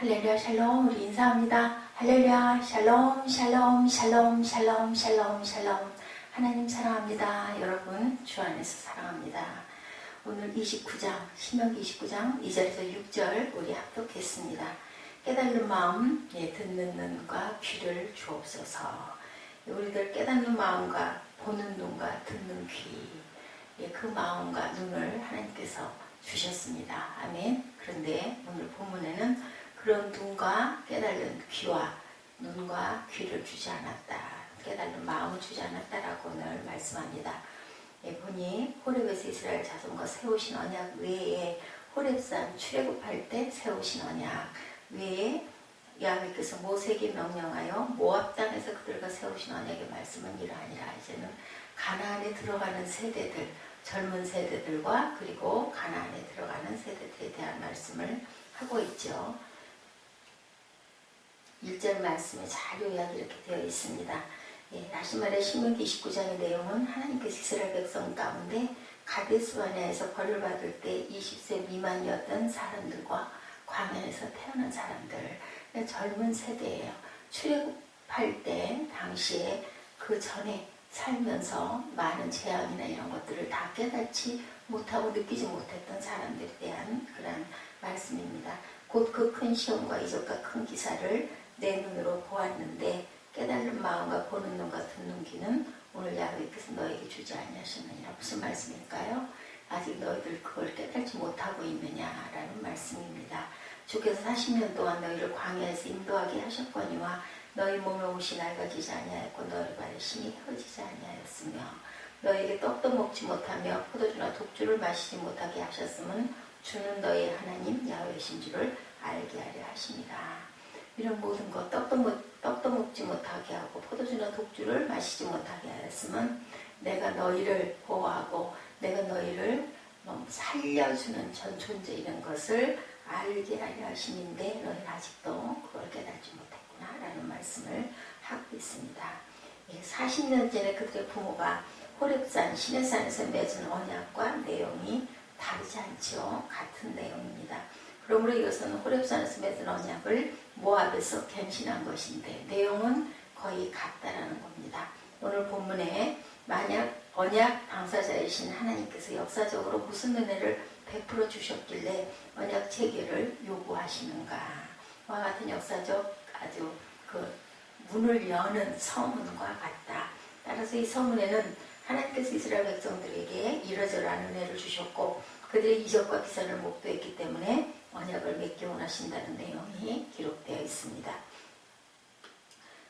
할렐루야 샬롬. 우리 인사합니다. 할렐루야 샬롬 샬롬 샬롬 샬롬 샬롬 샬롬. 하나님 사랑합니다. 여러분 주 안에서 사랑합니다. 오늘 29장 신명기 29장 2절에서 6절 우리 합독했습니다. 깨달는 마음, 듣는 눈과 귀를 주옵소서. 우리들 깨닫는 마음과 보는 눈과 듣는 귀, 그 마음과 눈을 하나님께서 주셨습니다. 아멘. 그런데 오늘 본문에는 그런 눈과 깨달는 귀와 눈과 귀를 주지 않았다. 깨달는 마음을 주지 않았다라고 오늘 말씀합니다. 보니 호렙에서 이스라엘 자손과 세우신 언약 외에 호렙산 출애굽할 때 세우신 언약 외에 야훼께서 모세에게 명령하여 모압 땅에서 그들과 세우신 언약의 말씀은 이러하니라. 이제는 가나안에 들어가는 세대들, 젊은 세대들과 그리고 가나안에 들어가는 세대들에 대한 말씀을 하고 있죠. 1절 말씀에 잘 요약이 이렇게 되어 있습니다. 다시 말해 신명기 29장의 내용은 하나님께서 이스라엘 백성 가운데 가데스바네아에서 벌을 받을 때 20세 미만이었던 사람들과 광야에서 태어난 사람들, 젊은 세대예요. 출애굽할 때 당시에 그 전에 살면서 많은 재앙이나 이런 것들을 다 깨닫지 못하고 느끼지 못했던 사람들에 대한 그런 말씀입니다. 곧 그 큰 시험과 이적과 큰 기사를 내 눈으로 보았는데 깨달는 마음과 보는 눈과 듣는 귀는 오늘 야훼께서 너에게 주지 아니하셨느니라. 무슨 말씀일까요? 아직 너희들 그걸 깨닫지 못하고 있느냐라는 말씀입니다. 주께서 40년 동안 너희를 광야에서 인도하게 하셨거니와 너희 몸에 옷이 낡아지지 아니하였고 너희 발에 힘이 혀지지 아니하였으며 너희에게 떡도 먹지 못하며 포도주나 독주를 마시지 못하게 하셨음은 주는 너희의 하나님 야훼이신 줄을 알게 하려 하십니다. 이런 모든 것, 떡도 먹지 못하게 하고 포도주나 독주를 마시지 못하게 하였으면 내가 너희를 보호하고 내가 너희를 살려주는 전 존재 이런 것을 알게 하려 하심인데 너희는 아직도 그걸 깨닫지 못했구나 라는 말씀을 하고 있습니다. 40년 전에 그들의 부모가 호렙산 시내산에서 맺은 언약과 내용이 다르지 않죠. 같은 내용입니다. 그러므로 이것은 호렙산에서 맺은 언약을 모압에서 갱신한 것인데 내용은 거의 같다라는 겁니다. 오늘 본문에 만약 언약 당사자이신 하나님께서 역사적으로 무슨 은혜를 베풀어 주셨길래 언약 체결을 요구하시는가. 와 같은 역사적 아주 그 문을 여는 서문과 같다. 따라서 이 서문에는 하나님께서 이스라엘 백성들에게 이러저러한 은혜를 주셨고 그들의 이적과 기사를 목도했기 때문에 언약을 맺기 원하신다는 내용이 기록되어 있습니다.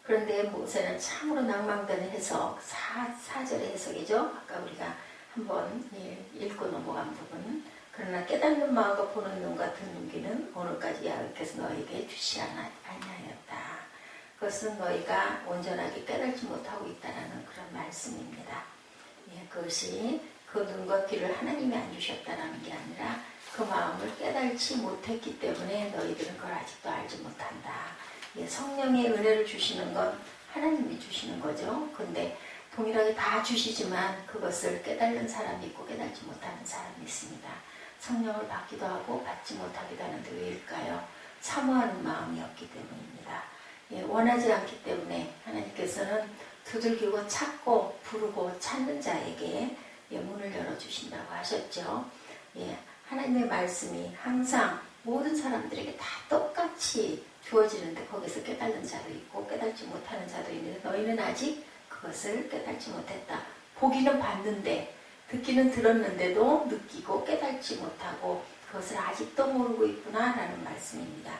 그런데 모세는 참으로 낭망되는 해석, 4절의 해석이죠. 아까 우리가 한번 읽고 넘어간 부분. 그러나 깨닫는 마음과 보는 눈과 듣는 귀는 오늘까지 야훼께서 너에게 주시 아니하였다. 그것은 너희가 온전하게 깨닫지 못하고 있다는 그런 말씀입니다. 그것이 그 눈과 귀를 하나님이 안 주셨다는 게 아니라 그 마음을 깨닫지 못했기 때문에 너희들은 그걸 아직도 알지 못한다. 성령의 은혜를 주시는 건 하나님이 주시는 거죠. 근데 동일하게 다 주시지만 그것을 깨닫는 사람이 있고 깨닫지 못하는 사람이 있습니다. 성령을 받기도 하고 받지 못하기도 하는데 왜일까요? 사모하는 마음이 없기 때문입니다. 원하지 않기 때문에 하나님께서는 두들기고 찾고 부르고 찾는 자에게 문을 열어주신다고 하셨죠. 하나님의 말씀이 항상 모든 사람들에게 다 똑같이 주어지는데 거기서 깨닫는 자도 있고 깨닫지 못하는 자도 있는데 너희는 아직 그것을 깨닫지 못했다. 보기는 봤는데 듣기는 들었는데도 느끼고 깨닫지 못하고 그것을 아직도 모르고 있구나 라는 말씀입니다.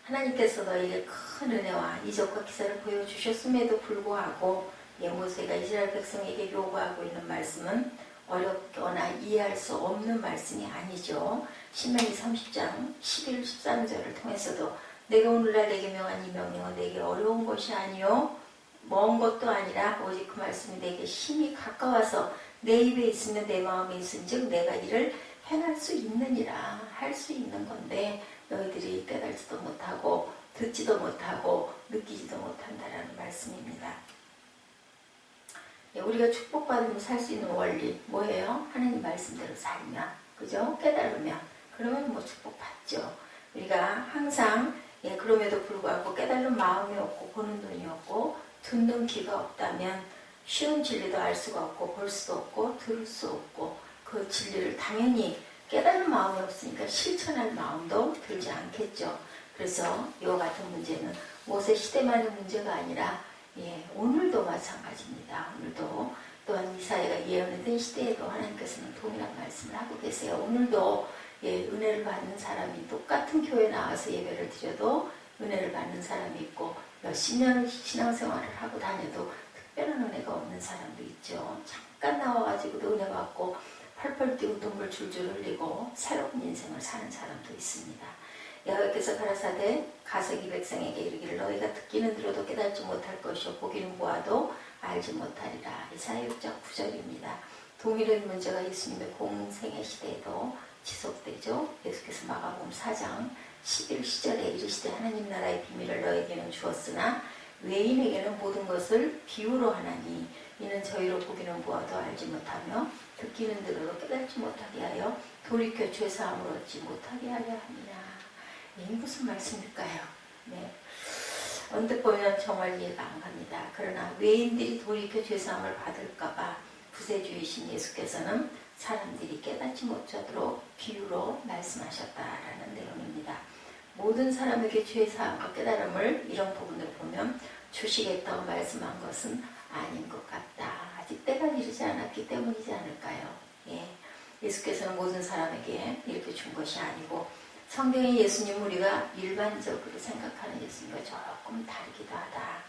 하나님께서 너희에게 큰 은혜와 이적과 기사를 보여주셨음에도 불구하고 모세가 이스라엘 백성에게 요구하고 있는 말씀은 어렵거나 이해할 수 없는 말씀이 아니죠. 신명기 30장 11, 13절을 통해서도 내가 오늘날 내게 명한 이 명령은 내게 어려운 것이 아니요 먼 것도 아니라 오직 그 말씀이 내게 힘이 가까워서 내 입에 있으면 내 마음에 있은즉 내가 이를 행할 수 있느니라. 할 수 있는 건데 너희들이 깨달지도 못하고 듣지도 못하고 느끼지도 못한다라는 말씀입니다. 우리가 축복받으면 살 수 있는 원리 뭐예요? 하나님 말씀대로 살면, 그죠? 깨달으면 그러면 축복받죠. 우리가 항상 그럼에도 불구하고 깨달은 마음이 없고 보는 눈이 없고 듣는 귀가 없다면 쉬운 진리도 알 수가 없고 볼 수도 없고 들을 수 없고 그 진리를 당연히 깨달은 마음이 없으니까 실천할 마음도 들지 않겠죠. 그래서 이와 같은 문제는 모세 시대만의 문제가 아니라 오늘도 마찬가지입니다. 오늘도 또한 이사야가 예언했던 시대에도 하나님께서는 동일한 말씀을 하고 계세요. 오늘도 은혜를 받는 사람이 똑같은 교회에 나와서 예배를 드려도 은혜를 받는 사람이 있고 몇십 년을 신앙생활을 하고 다녀도 특별한 은혜가 없는 사람도 있죠. 잠깐 나와가지고도 은혜 받고 펄펄 뛰고 눈물 줄줄 흘리고 새로운 인생을 사는 사람도 있습니다. 여호와께서 가라사대 가서 이 백성에게 이르기를 너희가 듣기는 들어도 깨닫지 못할 것이요 보기는 보아도 알지 못하리라. 이사야 6장 9절입니다. 동일한 문제가 예수님의 공생의 시대에도 지속되죠. 예수께서 마가복음 4장 11시절에 이르시되 하나님 나라의 비밀을 너에게는 주었으나 외인에게는 모든 것을 비유로 하나니 이는 저희로 보기는 보아도 알지 못하며 듣기는 들어도 깨닫지 못하게 하여 돌이켜 죄사함을 얻지 못하게 하려 함이라. 이게 무슨 말씀일까요? 언뜻 보면 정말 이해가 안 갑니다. 그러나 외인들이 돌이켜 죄사함을 받을까봐 구세주이신 예수께서는 사람들이 깨닫지 못하도록 비유로 말씀하셨다라는 내용입니다. 모든 사람에게 죄사함과 깨달음을 이런 부분을 보면 주시겠다고 말씀한 것은 아닌 것 같다. 아직 때가 이르지 않았기 때문이지 않을까요? 예수께서는 모든 사람에게 이렇게 준 것이 아니고 성경의 예수님 우리가 일반적으로 생각하는 예수님과 조금 다르기도 하다.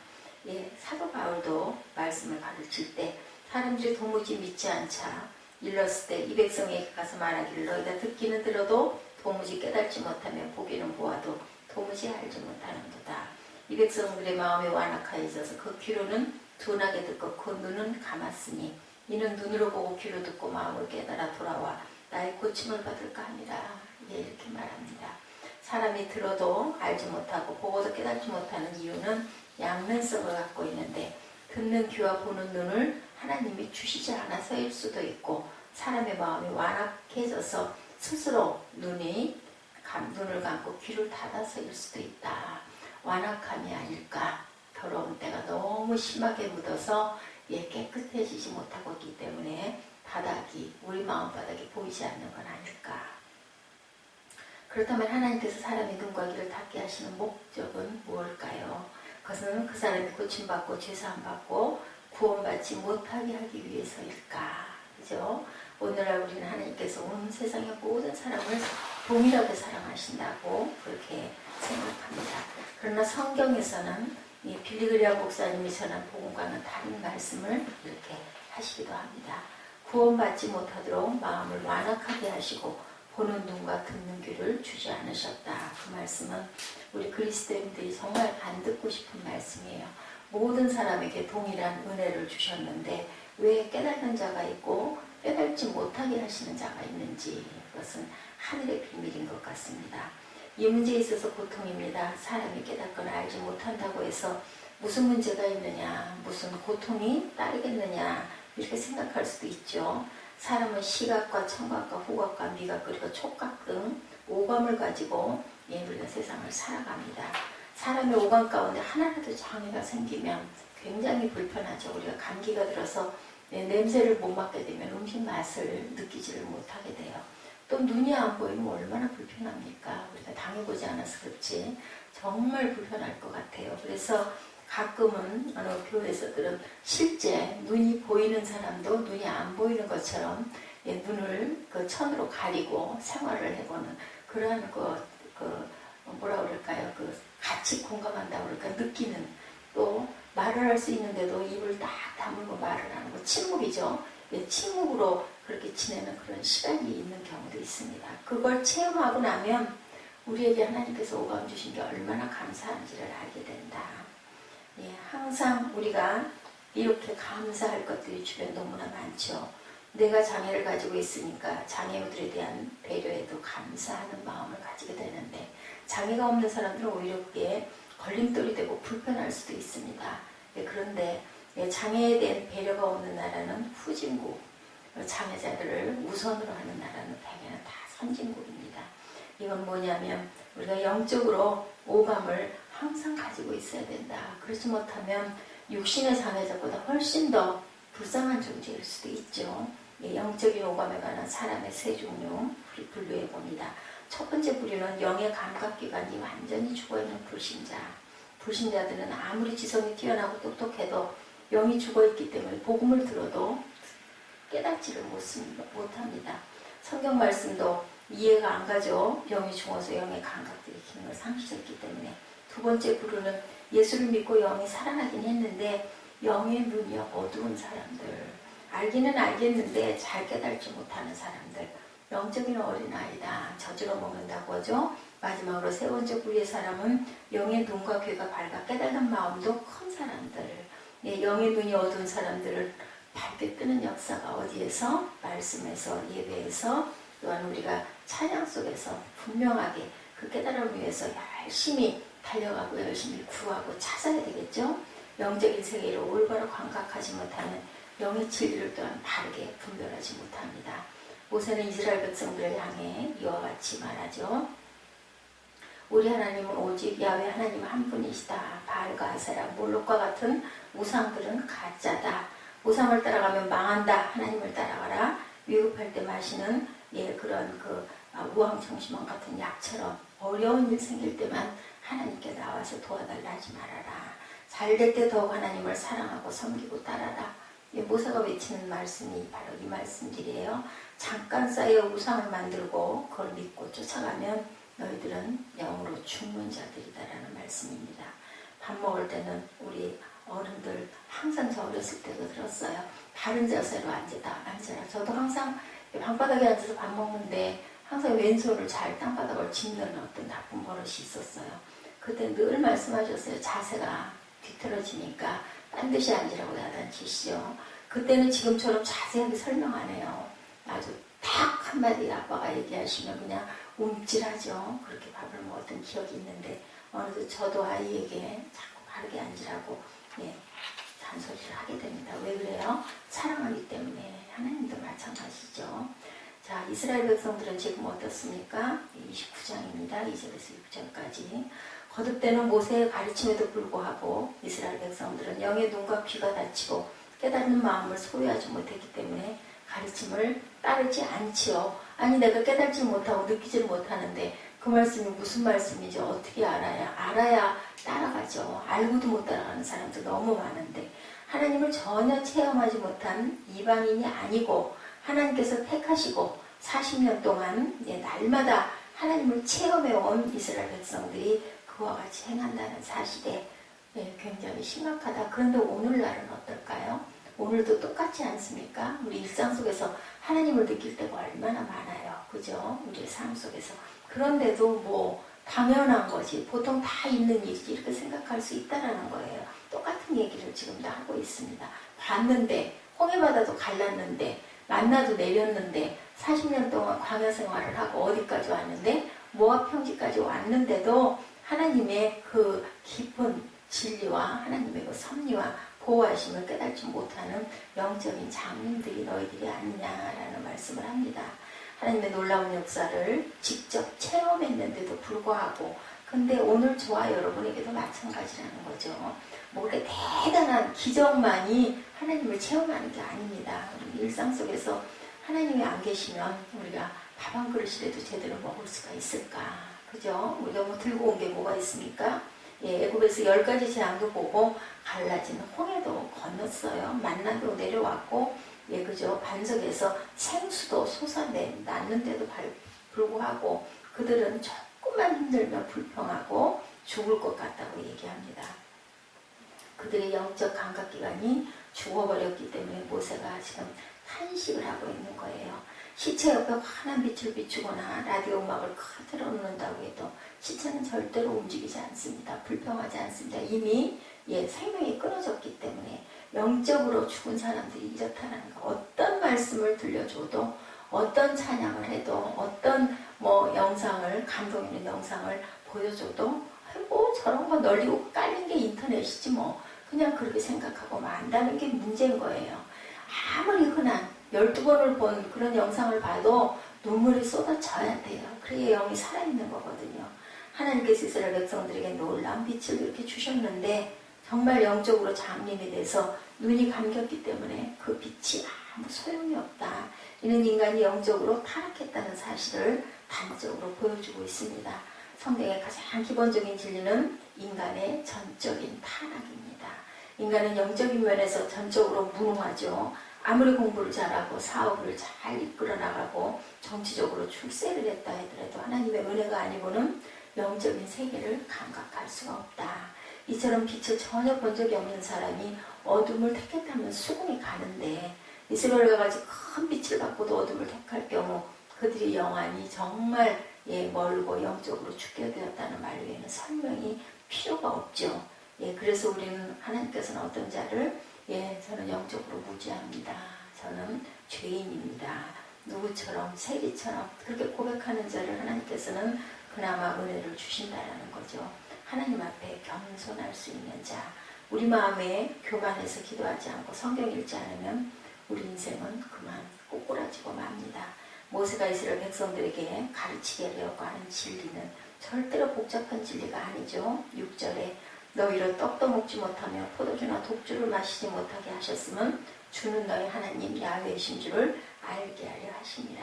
사도 바울도 말씀을 가르칠 때 사람들이 도무지 믿지 않자 일렀을 때 이 백성에게 가서 말하기를 너희가 듣기는 들어도 도무지 깨닫지 못하며 보기는 보아도 도무지 알지 못하는도다. 이 백성들의 마음이 완악하여 있어서 그 귀로는 둔하게 듣고 그 눈은 감았으니 이는 눈으로 보고 귀로 듣고 마음을 깨달아 돌아와 나의 고침을 받을까 하니라. 이렇게 말합니다. 사람이 들어도 알지 못하고 보고도 깨닫지 못하는 이유는 양면성을 갖고 있는데 듣는 귀와 보는 눈을 하나님이 주시지 않아서일 수도 있고 사람의 마음이 완악해져서 스스로 눈을 감고 귀를 닫아서일 수도 있다. 완악함이 아닐까. 더러운 때가 너무 심하게 묻어서 깨끗해지지 못하고 있기 때문에 우리 마음바닥이 보이지 않는 건 아닐까. 그렇다면 하나님께서 사람의 눈과 귀를 닫게 하시는 목적은 무엇일까요? 그것은 그 사람이 고침받고 죄사함받고 구원받지 못하게 하기 위해서일까? 그죠? 오늘날 우리는 하나님께서 온 세상의 모든 사람을 동일하게 사랑하신다고 그렇게 생각합니다. 그러나 성경에서는 빌리그리아 목사님이 전한 복음과는 다른 말씀을 이렇게 하시기도 합니다. 구원받지 못하도록 마음을 완악하게 하시고 보는 눈과 듣는 귀를 주지 않으셨다. 그 말씀은 우리 그리스도인들이 정말 안 듣고 싶은 말씀이에요. 모든 사람에게 동일한 은혜를 주셨는데 왜 깨닫는 자가 있고 깨닫지 못하게 하시는 자가 있는지 그것은 하늘의 비밀인 것 같습니다. 이 문제에 있어서 고통입니다. 사람이 깨닫거나 알지 못한다고 해서 무슨 문제가 있느냐, 무슨 고통이 따르겠느냐 이렇게 생각할 수도 있죠. 사람은 시각과 청각과 후각과 미각 그리고 촉각 등 오감을 가지고 우리가 세상을 살아갑니다. 사람의 오감 가운데 하나라도 장애가 생기면 굉장히 불편하죠. 우리가 감기가 들어서 냄새를 못 맡게 되면 음식 맛을 느끼지를 못하게 돼요. 또 눈이 안 보이면 얼마나 불편합니까? 우리가 당해보지 않아서 그렇지 정말 불편할 것 같아요. 그래서 가끔은 어느 교회에서들은 실제 눈이 보이는 사람도 눈이 안 보이는 것처럼 눈을 그 천으로 가리고 생활을 해보는 그러한 뭐라 그럴까요? 같이 공감한다고 그럴까? 느끼는 또 말을 할 수 있는데도 입을 딱 다물고 말을 하는 거 침묵이죠. 침묵으로 그렇게 지내는 그런 시간이 있는 경우도 있습니다. 그걸 체험하고 나면 우리에게 하나님께서 오감 주신 게 얼마나 감사한지를 알게 된다. 항상 우리가 이렇게 감사할 것들이 주변에 너무나 많죠. 내가 장애를 가지고 있으니까 장애우들에 대한 배려에도 감사하는 마음을 가지게 되는데 장애가 없는 사람들은 오히려 그게 걸림돌이 되고 불편할 수도 있습니다. 그런데 장애에 대한 배려가 없는 나라는 후진국, 장애자들을 우선으로 하는 나라는 대개는 다 선진국입니다. 이건 뭐냐면 우리가 영적으로 오감을 항상 가지고 있어야 된다. 그렇지 못하면 육신의 장애자보다 훨씬 더 불쌍한 존재일 수도 있죠. 영적인 오감에 관한 사람의 세 종류 분류해 봅니다. 첫 번째 부류는 영의 감각기관이 완전히 죽어있는 불신자. 불신자들은 아무리 지성이 뛰어나고 똑똑해도 영이 죽어있기 때문에 복음을 들어도 깨닫지를 못합니다. 성경 말씀도 이해가 안 가죠. 영이 죽어서 영의 감각들이 기능을 상실했기 때문에. 두 번째 부류는 예수를 믿고 영이 살아나긴 했는데 영의 눈이 어두운 사람들, 알기는 알겠는데 잘 깨달지 못하는 사람들, 영적인 어린아이다, 저주로 먹는다고 하죠. 마지막으로 세 번째 부류의 사람은 영의 눈과 귀가 밝아 깨달는 마음도 큰 사람들, 영의 눈이 어두운 사람들을 밝게 뜨는 역사가 어디에서? 말씀에서, 예배에서, 또한 우리가 찬양 속에서 분명하게 그 깨달음을 위해서 열심히 달려가고 열심히 구하고 찾아야 되겠죠. 영적인 세계를 올바로 감각하지 못하는 영의 진리를 또한 바르게 분별하지 못합니다. 모세는 이스라엘 백성들을 향해 이와 같이 말하죠. 우리 하나님은 오직 야훼 하나님 한 분이시다. 바알과 아세라, 몰록과 같은 우상들은 가짜다. 우상을 따라가면 망한다. 하나님을 따라가라. 위급할 때 마시는 그런 우황청심원 같은 약처럼 어려운 일 생길 때만 하나님께 나와서 도와달라 하지 말아라. 잘 될 때 더욱 하나님을 사랑하고 섬기고 따라라. 모세가 외치는 말씀이 바로 이 말씀들이에요. 잠깐 쌓여 우상을 만들고 그걸 믿고 쫓아가면 너희들은 영으로 죽는 자들이다라는 말씀입니다. 밥 먹을 때는 우리 어른들 항상 저 어렸을 때도 들었어요. 바른 자세로 앉아라. 저도 항상 방바닥에 앉아서 밥 먹는데 항상 왼손을 잘 땅바닥을 짚는 어떤 나쁜 버릇이 있었어요. 그때 늘 말씀하셨어요. 자세가 뒤틀어지니까 반드시 앉으라고 야단치시죠. 그때는 지금처럼 자세하게 설명 안 해요. 아주 딱 한마디 아빠가 얘기하시면 그냥 움찔하죠. 그렇게 밥을 먹었던 기억이 있는데 어느덧 저도 아이에게 자꾸 바르게 앉으라고 잔소리를 하게 됩니다. 왜 그래요? 사랑하기 때문에. 하나님도 마찬가지죠. 자, 이스라엘 백성들은 지금 어떻습니까? 29장입니다. 2절에서 6절까지. 거듭되는 모세의 가르침에도 불구하고 이스라엘 백성들은 영의 눈과 귀가 닫히고 깨닫는 마음을 소유하지 못했기 때문에 가르침을 따르지 않지요. 아니 내가 깨닫지 못하고 느끼지 못하는데 그 말씀이 무슨 말씀이죠? 어떻게 알아야? 알아야 따라가죠. 알고도 못 따라가는 사람도 너무 많은데 하나님을 전혀 체험하지 못한 이방인이 아니고 하나님께서 택하시고 40년 동안 날마다 하나님을 체험해온 이스라엘 백성들이 그와 같이 행한다는 사실에 굉장히 심각하다. 그런데 오늘날은 어떨까요? 오늘도 똑같지 않습니까? 우리 일상 속에서 하나님을 느낄 때가 얼마나 많아요. 그죠? 우리의 삶 속에서. 그런데도 뭐 당연한 거지. 보통 다 있는 일이지. 이렇게 생각할 수 있다라는 거예요. 똑같은 얘기를 지금도 하고 있습니다. 봤는데 홍해바다도 갈랐는데 만나도 내렸는데 40년 동안 광야 생활을 하고 어디까지 왔는데 모압 평지까지 왔는데도 하나님의 그 깊은 진리와 하나님의 그 섭리와 보호하심을 깨닫지 못하는 영적인 장님들이 너희들이 아니냐라는 말씀을 합니다. 하나님의 놀라운 역사를 직접 체험했는데도 불구하고 근데 오늘 저와 여러분에게도 마찬가지라는 거죠. 뭐 그렇게 대단한 기적만이 하나님을 체험하는 게 아닙니다. 우리 일상 속에서 하나님이 안 계시면 우리가 밥 한 그릇이라도 제대로 먹을 수가 있을까? 그죠? 우리가 뭐 들고 온 게 뭐가 있습니까? 애굽에서 10가지 재앙도 보고 갈라진 홍해도 건넜어요. 만나도 내려왔고 그죠? 반석에서 생수도 솟아났는데도 불구하고 그들은 조금만 힘들면 불평하고 죽을 것 같다고 얘기합니다. 그들의 영적 감각기관이 죽어버렸기 때문에 모세가 지금 탄식을 하고 있는 거예요. 시체 옆에 환한 빛을 비추거나 라디오 음악을 크게 틀어놓는다고 해도 시체는 절대로 움직이지 않습니다. 불평하지 않습니다. 이미 생명이 끊어졌기 때문에 영적으로 죽은 사람들이 이렇다는 거. 어떤 말씀을 들려줘도 어떤 찬양을 해도 어떤 영상을 감동 있는 영상을 보여줘도 뭐 저런 거 널리고 깔린 게 인터넷이지 뭐 그냥 그렇게 생각하고 만다는 게 문제인 거예요. 아무리 흔한 12번을 본 그런 영상을 봐도 눈물이 쏟아져야 돼요. 그래야 영이 살아있는 거거든요. 하나님께서 이스라엘 백성들에게 놀라운 빛을 이렇게 주셨는데 정말 영적으로 잠림이 돼서 눈이 감겼기 때문에 그 빛이 아무 소용이 없다. 이는 인간이 영적으로 타락했다는 사실을 단적으로 보여주고 있습니다. 성경의 가장 기본적인 진리는 인간의 전적인 타락입니다. 인간은 영적인 면에서 전적으로 무능하죠. 아무리 공부를 잘하고 사업을 잘 이끌어 나가고 정치적으로 출세를 했다 하더라도 하나님의 은혜가 아니고는 영적인 세계를 감각할 수가 없다. 이처럼 빛을 전혀 본 적이 없는 사람이 어둠을 택했다면 수긍이 가는데 이스라엘과 같이 큰 빛을 받고도 어둠을 택할 경우 그들의 영안이 정말 멀고 영적으로 죽게 되었다는 말 외에는 설명이 필요가 없죠. 그래서 우리는 하나님께서는 어떤 자를 저는 영적으로 무지합니다. 저는 죄인입니다. 누구처럼 세리처럼 그렇게 고백하는 자를 하나님께서는 그나마 은혜를 주신다라는 거죠. 하나님 앞에 겸손할 수 있는 자. 우리 마음에 교만해서 기도하지 않고 성경 읽지 않으면 우리 인생은 그만 꼬꾸라지고 맙니다. 모세가 이스라엘 백성들에게 가르치게 되었고 하는 진리는 절대로 복잡한 진리가 아니죠. 6절에 너희로 떡도 먹지 못하며 포도주나 독주를 마시지 못하게 하셨으면 주는 너희 하나님 야훼이신 줄을 알게 하려 하심이라.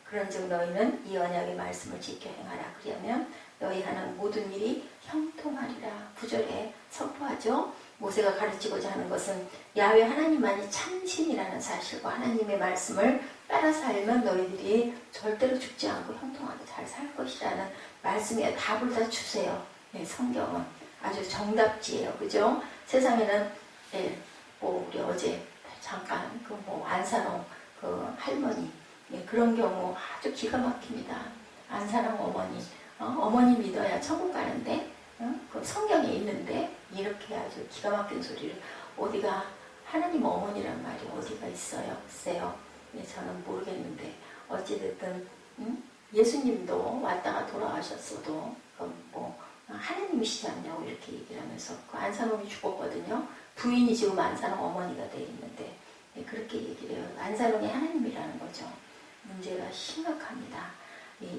그런즉 너희는 이 언약의 말씀을 지켜 행하라. 그러면 너희 하는 모든 일이 형통하리라. 9절에 선포하죠. 모세가 가르치고자 하는 것은 야훼 하나님만이 참신이라는 사실과 하나님의 말씀을 따라 살면 너희들이 절대로 죽지 않고 형통하게 잘 살 것이라는 말씀에 답을 다 주세요. 성경은 아주 정답지예요. 그죠? 세상에는 우리 어제 잠깐 안산홍 할머니 그런 경우 아주 기가 막힙니다. 안산홍 어머니 어머니 믿어야 천국 가는데 그 성경에 있는데 이렇게 아주 기가 막힌 소리를 어디가 하나님 어머니란 말이 어디가 있어요? 글쎄요. 저는 모르겠는데 어찌됐든 예수님도 왔다가 돌아가셨어도 하나님이시지 않냐고 이렇게 얘기를 하면서 그 안산홍이 죽었거든요. 부인이 지금 안산홍 어머니가 되어 있는데 그렇게 얘기를 해요. 안산홍이 하나님이라는 거죠. 문제가 심각합니다.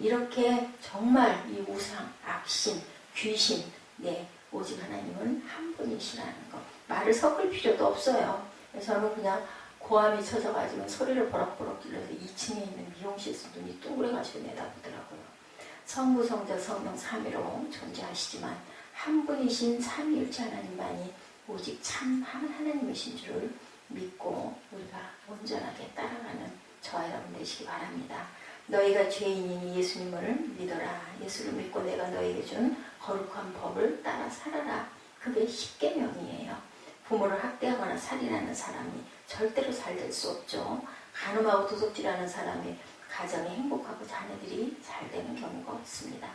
이렇게 정말 이 우상, 악신, 귀신 오직 하나님은 한 분이시라는 거. 말을 섞을 필요도 없어요. 저는 그냥 고함이 쳐져가지고 소리를 버럭버럭 질러서 2층에 있는 미용실에서 눈이 둥그레가지고 내다보더라고요. 성부, 성자, 성령 삼위로 존재하시지만 한 분이신 삼위일체 하나님만이 오직 참 하나님이신 줄을 믿고 우리가 온전하게 따라가는 저와 여러분 되시기 바랍니다. 너희가 죄인이니 예수님을 믿어라. 예수를 믿고 내가 너희에게 준 거룩한 법을 따라 살아라. 그게 십계명이에요. 부모를 학대하거나 살인하는 사람이 절대로 잘 될 수 없죠. 간음하고 도둑질하는 사람이 가정이 행복하고 자녀들이 잘 되는 경우가 없습니다.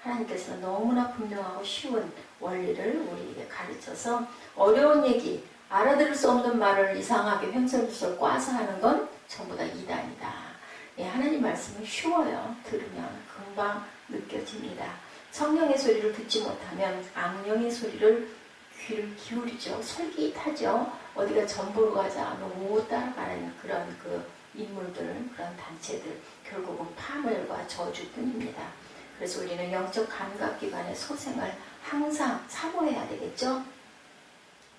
하나님께서는 너무나 분명하고 쉬운 원리를 우리에게 가르쳐서 어려운 얘기, 알아들을 수 없는 말을 이상하게 횡설수설 꽈서 하는 건 전부 다 이단이다. 하나님 말씀은 쉬워요. 들으면 금방 느껴집니다. 성령의 소리를 듣지 못하면 악령의 소리를 귀를 기울이죠. 솔깃하죠. 어디가 전보로 가자 못 따라가는 그런 인물들, 그런 단체들 결국은 파멸과 저주뿐입니다. 그래서 우리는 영적 감각기관의 소생을 항상 사모해야 되겠죠.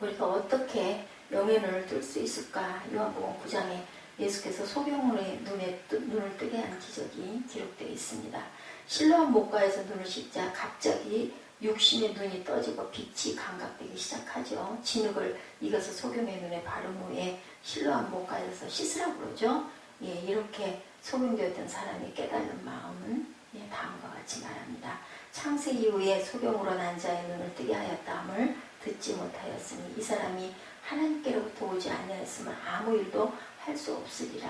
우리가 어떻게 영의 뜰 수 있을까? 요한복음 9장에 예수께서 소경원의 눈을 뜨게 한 기적이 기록되어 있습니다. 실로암 목가에서 눈을 씻자 갑자기 육신의 눈이 떠지고 빛이 감각되기 시작하죠. 진흙을 이겨서 소경의 눈에 바른 후에 실로암 목가에서 씻으라고 그러죠. 이렇게 소경되었던 사람이 깨달은 마음은 다음과 같이 말합니다. 창세 이후에 소경으로 난 자의 눈을 뜨게 하였다함을 듣지 못하였으니 이 사람이 하나님께로부터 오지 아니하였으면 아무 일도 할 수 없으리라.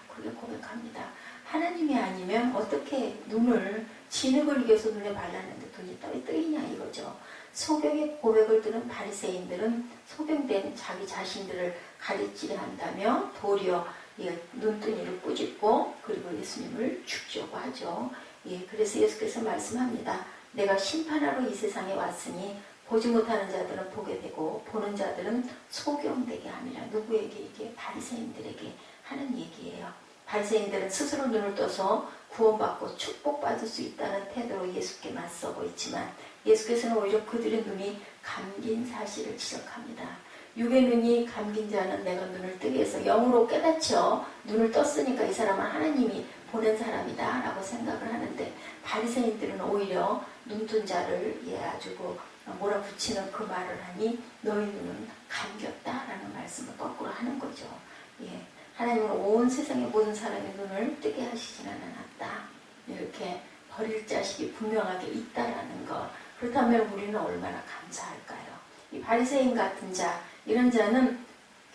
그렇게 고백합니다. 하나님이 아니면 어떻게 눈을 진흙을 이겨서 눈에 발랐는데 눈이 뜨이냐 이거죠. 소경의 고백을 들은 바리새인들은 소경된 자기 자신들을 가르치려 한다며 도리어 눈뜨니를 꾸짖고 그리고 예수님을 죽이려고 하죠. 그래서 예수께서 말씀합니다. 내가 심판하러 이 세상에 왔으니 보지 못하는 자들은 보게 되고 보는 자들은 소경되게 함이라. 누구에게? 이게 바리새인들에게 하는 얘기예요. 바리새인들은 스스로 눈을 떠서 구원받고 축복받을 수 있다는 태도로 예수께 맞서고 있지만 예수께서는 오히려 그들의 눈이 감긴 사실을 지적합니다. 육의 눈이 감긴 자는 내가 눈을 뜨게 해서 영으로 깨닫죠. 눈을 떴으니까 이 사람은 하나님이 보낸 사람이다 라고 생각을 하는데 바리새인들은 오히려 눈뜬 자를 아주 몰아붙이는 그 말을 하니 너희 눈은 감겼다라는 말씀을 거꾸로 하는 거죠. 하나님은 온 세상의 모든 사람의 눈을 뜨게 하시지는 않았다. 이렇게 버릴 자식이 분명하게 있다라는 것. 그렇다면 우리는 얼마나 감사할까요? 이 바리새인 같은 자, 이런 자는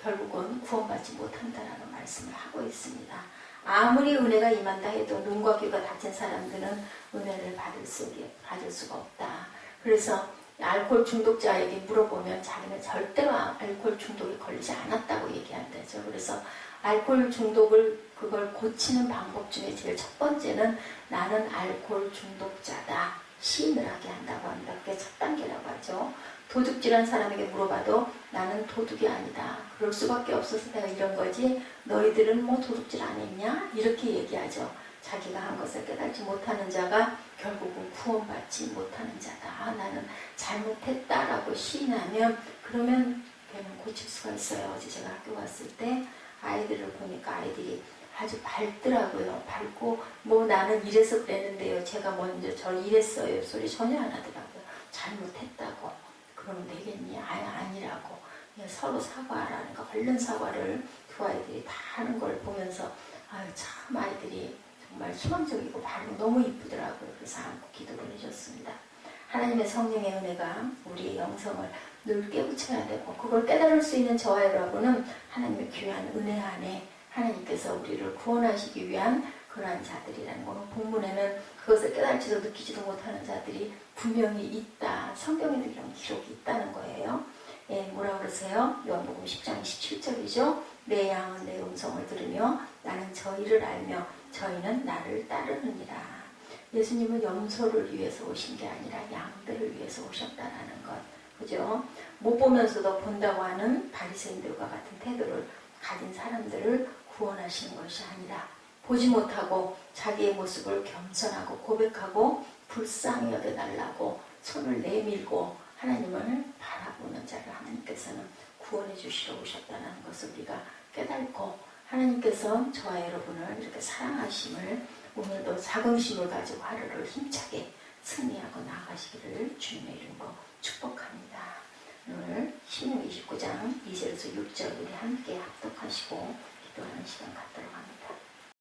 결국은 구원받지 못한다라는 말씀을 하고 있습니다. 아무리 은혜가 임한다 해도 눈과 귀가 닫힌 사람들은 은혜를 받을 수가 없다. 그래서 알코올 중독자에게 물어보면 자기는 절대로 알코올 중독에 걸리지 않았다고 얘기한다죠. 그래서 알코올 중독을 그걸 고치는 방법 중에 제일 첫 번째는 나는 알코올 중독자다. 시인을 하게 한다고 합니다. 그게 첫 단계라고 하죠. 도둑질한 사람에게 물어봐도 나는 도둑이 아니다. 그럴 수밖에 없어서 내가 이런 거지. 너희들은 뭐 도둑질 안 했냐? 이렇게 얘기하죠. 자기가 한 것을 깨닫지 못하는 자가 결국은 구원받지 못하는 자다. 나는 잘못했다라고 시인하면 그러면 걔는 고칠 수가 있어요. 어제 제가 학교 갔을 때 아이들을 보니까 아이들이 아주 밝더라고요. 밝고 뭐 나는 이래서 그랬는데요. 제가 먼저 저 이랬어요. 소리 전혀 안 하더라고요. 잘못했다고. 그러면 되겠니? 아니라고. 서로 사과하라는 거. 얼른 사과를 두 아이들이 다 하는 걸 보면서 참 아이들이 정말 희망적이고 바르고 너무 이쁘더라고요. 그래서 안고 기도를 해줬습니다. 하나님의 성령의 은혜가 우리의 영성을 늘 깨우쳐야 되고 그걸 깨달을 수 있는 저와 여러분은 하나님의 귀한 은혜 안에 하나님께서 우리를 구원하시기 위한 그러한 자들이라는 거. 본문에는 그것을 깨달지도 느끼지도 못하는 자들이 분명히 있다. 성경에도 이런 기록이 있다는 거예요. 뭐라 그러세요? 요한복음 10장 17절이죠. 내 양은 내 음성을 들으며 나는 저희를 알며 저희는 나를 따르느니라. 예수님은 염소를 위해서 오신 게 아니라 양들을 위해서 오셨다라는 것. 그죠? 못 보면서도 본다고 하는 바리새인들과 같은 태도를 가진 사람들을 구원하시는 것이 아니라 보지 못하고 자기의 모습을 겸손하고 고백하고 불쌍히 여겨달라고 손을 내밀고 하나님을 바라보는 자를 하나님께서는 구원해 주시러 오셨다는 것을 우리가 깨닫고 하나님께서 저와 여러분을 이렇게 사랑하심을 오늘도 자긍심을 가지고 하루를 힘차게 승리하고 나가시기를 주님의 이름으로 축복합니다. 오늘 신명 29장 2절에서 6절 우리 함께 합독하시고 기도하는 시간 갖도록 합니다.